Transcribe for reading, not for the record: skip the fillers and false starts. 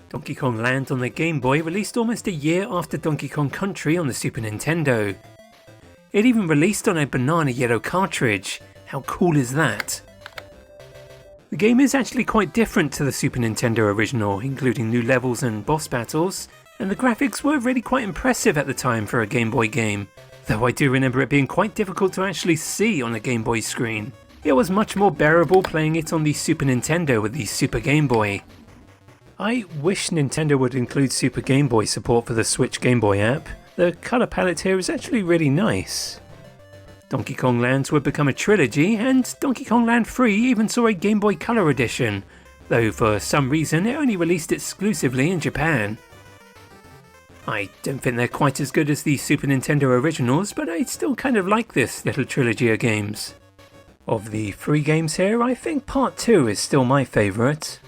Donkey Kong Land on the Game Boy released almost a year after Donkey Kong Country on the Super Nintendo. It even released on a banana yellow cartridge. How cool is that? The game is actually quite different to the Super Nintendo original, including new levels and boss battles, and the graphics were really quite impressive at the time for a Game Boy game, though I do remember it being quite difficult to actually see on a Game Boy screen. It was much more bearable playing it on the Super Nintendo with the Super Game Boy. I wish Nintendo would include Super Game Boy support for the Switch Game Boy app. The colour palette here is actually really nice. Donkey Kong Lands would become a trilogy, and Donkey Kong Land 3 even saw a Game Boy Color edition, though for some reason it only released exclusively in Japan. I don't think they're quite as good as the Super Nintendo originals, but I still kind of like this little trilogy of games. Of the 3 games here, I think Part 2 is still my favourite.